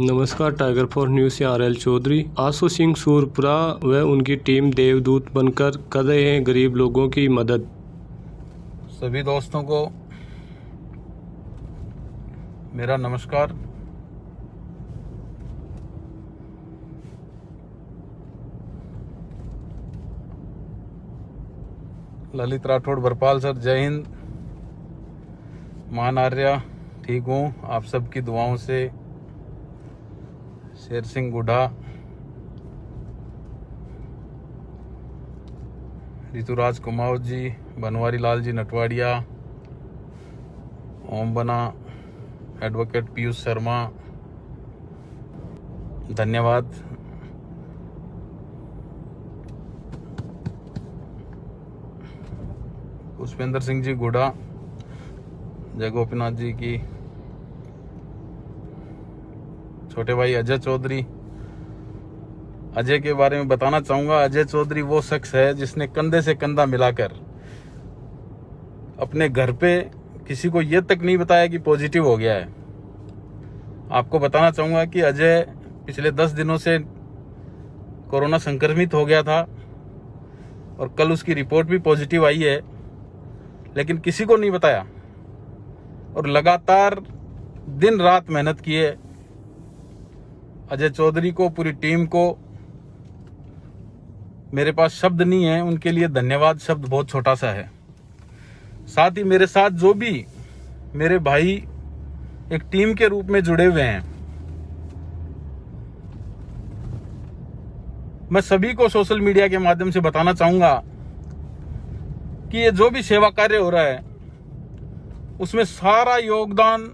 नमस्कार, tiger for news से RL Chaudhary. Ashu Singh Surpura व उनकी टीम देवदूत बनकर कर रहे हैं गरीब लोगों की मदद। सभी दोस्तों को मेरा नमस्कार। ललित राठौड़ भरपाल सर, जय हिंद। मान आर्या, ठीक हूँ आप सबकी दुआओं से। शेर सिंह गुढ़ा, ऋतुराज कुमार जी, बनवारी लाल जी नटवाड़िया, ओम बना, एडवोकेट पीयूष शर्मा, धन्यवाद। पुष्पेंद्र सिंह जी गुड़ा, जय गोपीनाथ जी की। छोटे भाई अजय चौधरी, अजय के बारे में बताना चाहूंगा। अजय चौधरी वो शख्स है जिसने कंधे से कंधा मिलाकर अपने घर पे किसी को ये तक नहीं बताया कि पॉजिटिव हो गया है। आपको बताना चाहूंगा कि अजय पिछले 10 दिनों से कोरोना संक्रमित हो गया था और कल उसकी रिपोर्ट भी पॉजिटिव आई है, लेकिन किसी को नहीं बताया और लगातार दिन रात मेहनत की है। अजय चौधरी को, पूरी टीम को मेरे पास शब्द नहीं है, उनके लिए धन्यवाद शब्द बहुत छोटा सा है। साथ ही मेरे साथ जो भी मेरे भाई एक टीम के रूप में जुड़े हुए हैं, मैं सभी को सोशल मीडिया के माध्यम से बताना चाहूंगा कि ये जो भी सेवा कार्य हो रहा है उसमें सारा योगदान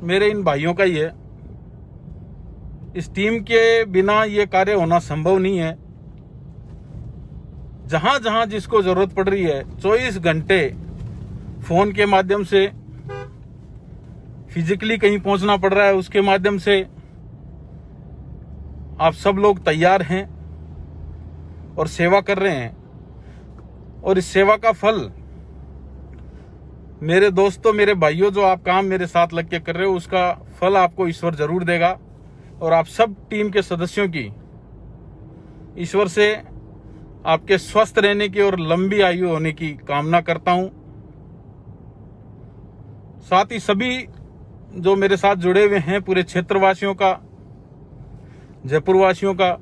मेरे इन भाइयों का ही है। इस टीम के बिना ये कार्य होना संभव नहीं है। जहां जहां जिसको जरूरत पड़ रही है 24 घंटे फोन के माध्यम से, फिजिकली कहीं पहुंचना पड़ रहा है उसके माध्यम से आप सब लोग तैयार हैं और सेवा कर रहे हैं। और इस सेवा का फल मेरे दोस्तों, मेरे भाइयों, जो आप काम मेरे साथ लग के कर रहे हो उसका फल आपको ईश्वर जरूर देगा। और आप सब टीम के सदस्यों की ईश्वर से आपके स्वस्थ रहने की और लंबी आयु होने की कामना करता हूं। साथ ही सभी जो मेरे साथ जुड़े हुए हैं, पूरे क्षेत्रवासियों का, जयपुर वासियों का,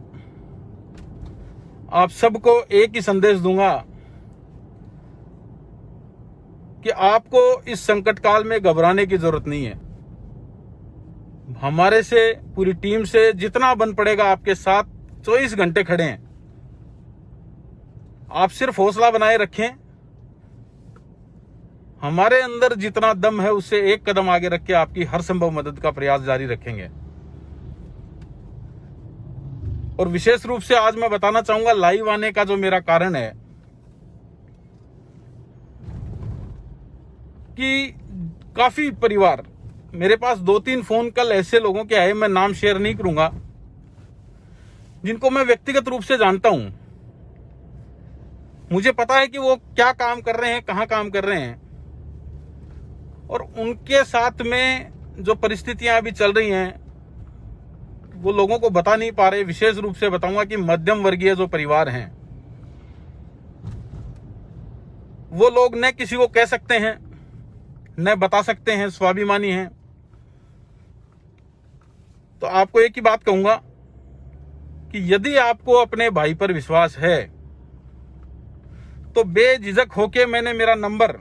आप सबको एक ही संदेश दूंगा कि आपको इस संकट काल में घबराने की जरूरत नहीं है। हमारे से, पूरी टीम से जितना बन पड़ेगा आपके साथ 24 घंटे खड़े हैं। आप सिर्फ हौसला बनाए रखें। हमारे अंदर जितना दम है उससे एक कदम आगे रख के आपकी हर संभव मदद का प्रयास जारी रखेंगे। और विशेष रूप से आज मैं बताना चाहूंगा लाइव आने का जो मेरा कारण है कि काफी परिवार, मेरे पास 2-3 फोन कल ऐसे लोगों के आए, मैं नाम शेयर नहीं करूंगा, जिनको मैं व्यक्तिगत रूप से जानता हूं। मुझे पता है कि वो क्या काम कर रहे हैं, कहां काम कर रहे हैं, और उनके साथ में जो परिस्थितियां अभी चल रही हैं वो लोगों को बता नहीं पा रहे। विशेष रूप से बताऊंगा कि मध्यम वर्गीय जो परिवार हैं वो लोग न किसी को कह सकते हैं न बता सकते हैं, स्वाभिमानी हैं। तो आपको एक ही बात कहूंगा कि यदि आपको अपने भाई पर विश्वास है तो बेझिझक होके मैंने मेरा नंबर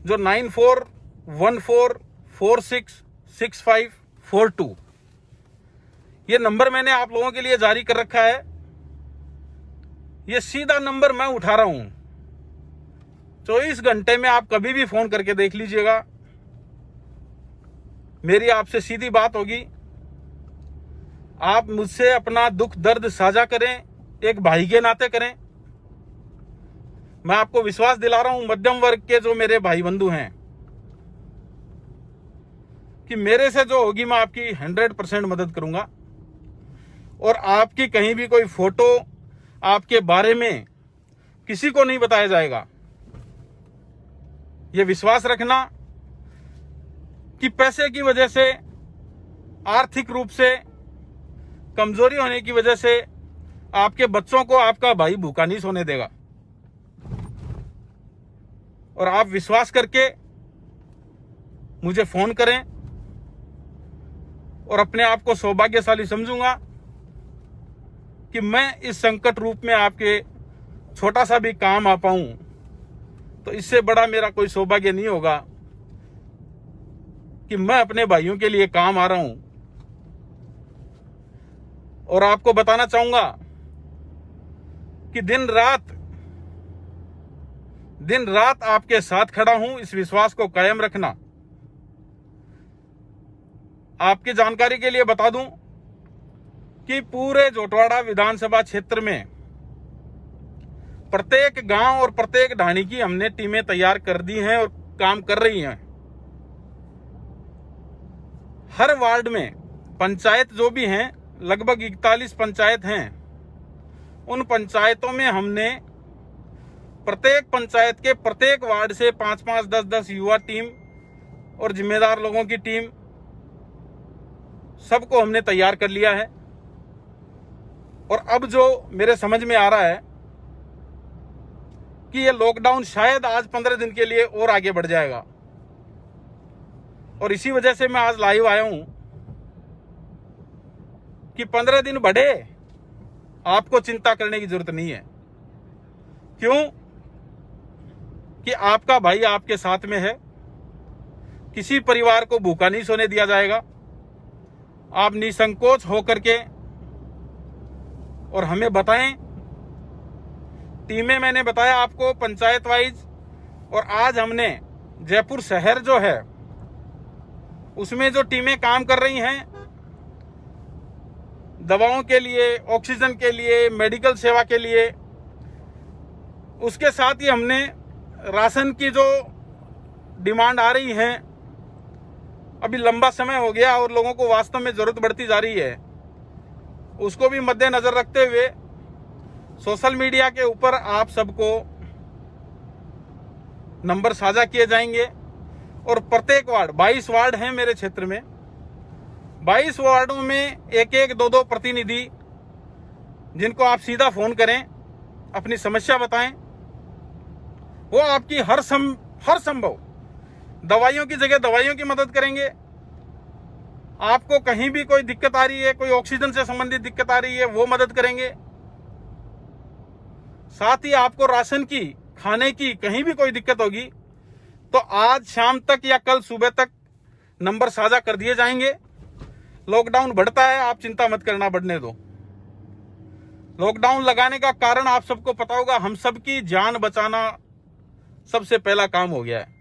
जो 9414466542, ये नंबर मैंने आप लोगों के लिए जारी कर रखा है। ये सीधा नंबर मैं उठा रहा हूं। 24 घंटे में आप कभी भी फोन करके देख लीजिएगा। मेरी आपसे सीधी बात होगी, आप मुझसे अपना दुख दर्द साझा करें, एक भाई के नाते करें। मैं आपको विश्वास दिला रहा हूं, मध्यम वर्ग के जो मेरे भाई बंधु हैं, कि मेरे से जो होगी मैं आपकी 100% मदद करूंगा। और आपकी कहीं भी कोई फोटो, आपके बारे में किसी को नहीं बताया जाएगा। ये विश्वास रखना कि पैसे की वजह से आर्थिक रूप से कमजोरी होने की वजह से आपके बच्चों को आपका भाई भूखा नहीं सोने देगा। और आप विश्वास करके मुझे फोन करें और अपने आप को सौभाग्यशाली समझूंगा कि मैं इस संकट रूप में आपके छोटा सा भी काम आ पाऊं, तो इससे बड़ा मेरा कोई सौभाग्य नहीं होगा कि मैं अपने भाइयों के लिए काम आ रहा हूं। और आपको बताना चाहूंगा कि दिन रात आपके साथ खड़ा हूं। इस विश्वास को कायम रखना। आपकी जानकारी के लिए बता दूं कि पूरे जोटवाड़ा विधानसभा क्षेत्र में प्रत्येक गांव और प्रत्येक ढाणी की हमने टीमें तैयार कर दी हैं और काम कर रही हैं। हर वार्ड में पंचायत जो भी हैं, लगभग 41 पंचायत हैं, उन पंचायतों में हमने प्रत्येक पंचायत के प्रत्येक वार्ड से 5-5, 10-10 युवा टीम और जिम्मेदार लोगों की टीम सबको हमने तैयार कर लिया है। और अब जो मेरे समझ में आ रहा है कि ये लॉकडाउन शायद आज 15 दिन के लिए और आगे बढ़ जाएगा, और इसी वजह से मैं आज लाइव आया हूं कि 15 दिन बढ़े, आपको चिंता करने की जरूरत नहीं है। क्यों? कि आपका भाई आपके साथ में है। किसी परिवार को भूखा नहीं सोने दिया जाएगा। आप निसंकोच होकर के और हमें बताएं। टीमें मैंने बताया आपको पंचायत वाइज, और आज हमने जयपुर शहर जो है उसमें जो टीमें काम कर रही हैं दवाओं के लिए, ऑक्सीजन के लिए, मेडिकल सेवा के लिए, उसके साथ ही हमने राशन की जो डिमांड आ रही है, अभी लंबा समय हो गया और लोगों को वास्तव में जरूरत बढ़ती जा रही है, उसको भी मद्देनजर रखते हुए सोशल मीडिया के ऊपर आप सबको नंबर साझा किए जाएंगे। और प्रत्येक वार्ड, 22 वार्ड हैं मेरे क्षेत्र में, 22 वार्डों में 1-1, 2-2 प्रतिनिधि जिनको आप सीधा फोन करें, अपनी समस्या बताएं, वो आपकी हर संभव दवाइयों की जगह दवाइयों की मदद करेंगे। आपको कहीं भी कोई दिक्कत आ रही है, कोई ऑक्सीजन से संबंधित दिक्कत आ रही है, वो मदद करेंगे। साथ ही आपको राशन की, खाने की कहीं भी कोई दिक्कत होगी तो आज शाम तक या कल सुबह तक नंबर साझा कर दिए जाएंगे। लॉकडाउन बढ़ता है, आप चिंता मत करना, बढ़ने दो। लॉकडाउन लगाने का कारण आप सबको पता होगा, हम सबकी जान बचाना सबसे पहला काम हो गया है।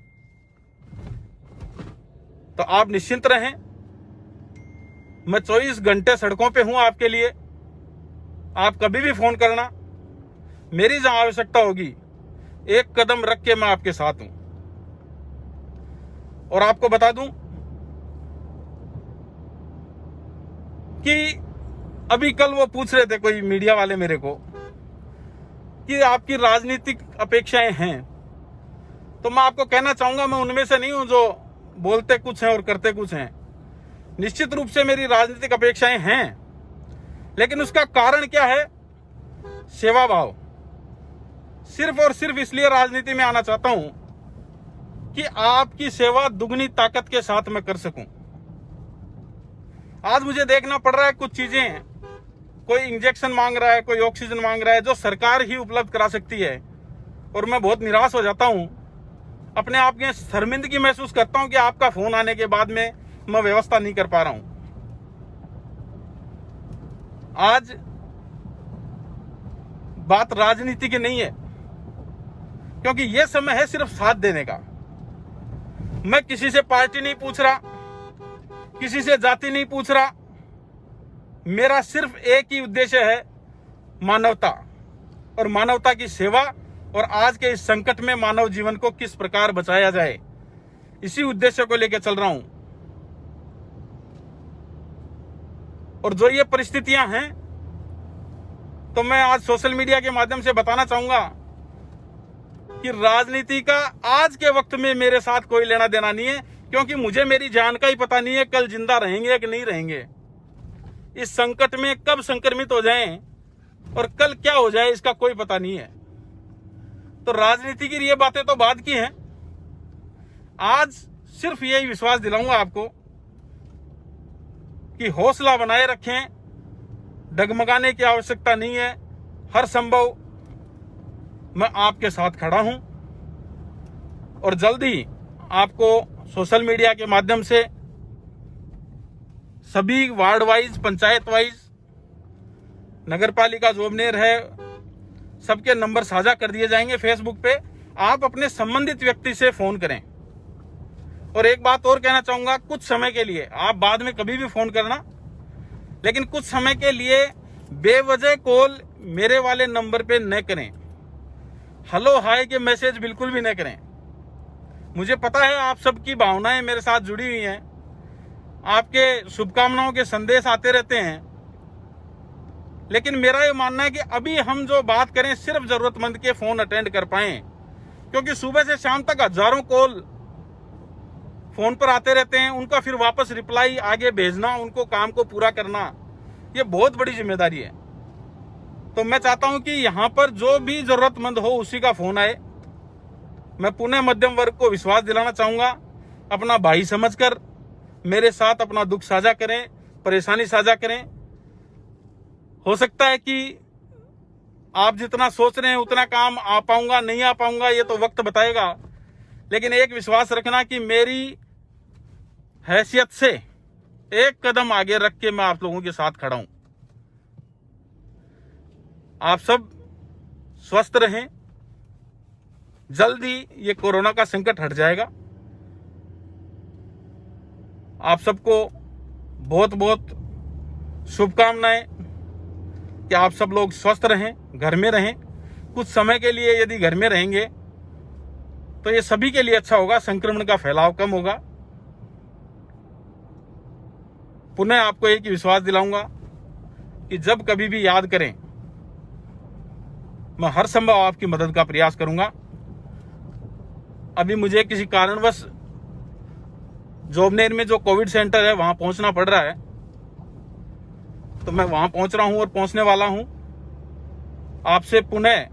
तो आप निश्चिंत रहें, मैं 24 घंटे सड़कों पे हूं आपके लिए। आप कभी भी फोन करना, मेरी जहां आवश्यकता होगी एक कदम रख के मैं आपके साथ हूं। और आपको बता दूं कि अभी कल वो पूछ रहे थे कोई मीडिया वाले मेरे को कि आपकी राजनीतिक अपेक्षाएं हैं, तो मैं आपको कहना चाहूंगा मैं उनमें से नहीं हूं जो बोलते कुछ हैं और करते कुछ हैं। निश्चित रूप से मेरी राजनीतिक अपेक्षाएं हैं, लेकिन उसका कारण क्या है? सेवा भाव। सिर्फ और सिर्फ इसलिए राजनीति में आना चाहता हूं कि आपकी सेवा दुगनी ताकत के साथ मैं कर सकूं। आज मुझे देखना पड़ रहा है कुछ चीजें, कोई इंजेक्शन मांग रहा है, कोई ऑक्सीजन मांग रहा है, जो सरकार ही उपलब्ध करा सकती है, और मैं बहुत निराश हो जाता हूं। अपने आप में शर्मिंदगी महसूस करता हूं कि आपका फोन आने के बाद में मैं व्यवस्था नहीं कर पा रहा हूं। आज बात राजनीति की नहीं है, क्योंकि यह समय है सिर्फ साथ देने का। मैं किसी से पार्टी नहीं पूछ रहा, किसी से जाति नहीं पूछ रहा। मेरा सिर्फ एक ही उद्देश्य है, मानवता और मानवता की सेवा, और आज के इस संकट में मानव जीवन को किस प्रकार बचाया जाए, इसी उद्देश्य को लेकर चल रहा हूं। और जो ये परिस्थितियां हैं, तो मैं आज सोशल मीडिया के माध्यम से बताना चाहूंगा कि राजनीति का आज के वक्त में मेरे साथ कोई लेना देना नहीं है, क्योंकि मुझे मेरी जान का ही पता नहीं है कल जिंदा रहेंगे कि नहीं रहेंगे। इस संकट में कब संक्रमित हो जाएं और कल क्या हो जाए इसका कोई पता नहीं है। तो राजनीति की ये बातें तो बाद की हैं। आज सिर्फ यही विश्वास दिलाऊंगा आपको कि हौसला बनाए रखें, डगमगाने की आवश्यकता नहीं है। हर संभव मैं आपके साथ खड़ा हूं और जल्दी आपको सोशल मीडिया के माध्यम से सभी वार्ड वाइज, पंचायत वाइज, नगरपालिका जोबनेर है, सबके नंबर साझा कर दिए जाएंगे फेसबुक पे। आप अपने संबंधित व्यक्ति से फोन करें। और एक बात और कहना चाहूंगा, कुछ समय के लिए, आप बाद में कभी भी फोन करना, लेकिन कुछ समय के लिए बेवजह कॉल मेरे वाले नंबर पे न करें। हेलो हाय के मैसेज बिल्कुल भी न करें। मुझे पता है आप सबकी भावनाएं मेरे साथ जुड़ी हुई हैं, आपके शुभकामनाओं के संदेश आते रहते हैं, लेकिन मेरा ये मानना है कि अभी हम जो बात करें सिर्फ जरूरतमंद के फोन अटेंड कर पाएं, क्योंकि सुबह से शाम तक हजारों कॉल फोन पर आते रहते हैं। उनका फिर वापस रिप्लाई आगे भेजना, उनको काम को पूरा करना, ये बहुत बड़ी जिम्मेदारी है। तो मैं चाहता हूं कि यहां पर जो भी जरूरतमंद हो उसी का फोन आए। मैं पुनः मध्यम वर्ग को विश्वास दिलाना चाहूंगा, अपना भाई समझकर मेरे साथ अपना दुख साझा करें, परेशानी साझा करें। हो सकता है कि आप जितना सोच रहे हैं उतना काम आ पाऊंगा, नहीं आ पाऊंगा, ये तो वक्त बताएगा। लेकिन एक विश्वास रखना कि मेरी हैसियत से एक कदम आगे रख के मैं आप लोगों के साथ खड़ा हूं। आप सब स्वस्थ रहें, जल्दी ये कोरोना का संकट हट जाएगा। आप सबको बहुत बहुत शुभकामनाएं कि आप सब लोग स्वस्थ रहें, घर में रहें। कुछ समय के लिए यदि घर में रहेंगे तो ये सभी के लिए अच्छा होगा, संक्रमण का फैलाव कम होगा। पुनः आपको एक ही विश्वास दिलाऊंगा कि जब कभी भी याद करें, मैं हर संभव आपकी मदद का प्रयास करूंगा। अभी मुझे किसी कारणवश जोबनेर में जो कोविड सेंटर है वहां पहुंचना पड़ रहा है, तो मैं वहां पहुंच रहा हूं और पहुंचने वाला हूं। आपसे पुनः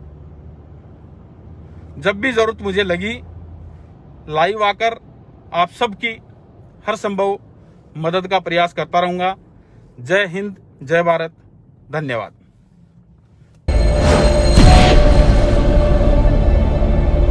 जब भी जरूरत मुझे लगी लाइव आकर आप सबकी हर संभव मदद का प्रयास करता रहूंगा। जय हिंद, जय भारत, धन्यवाद।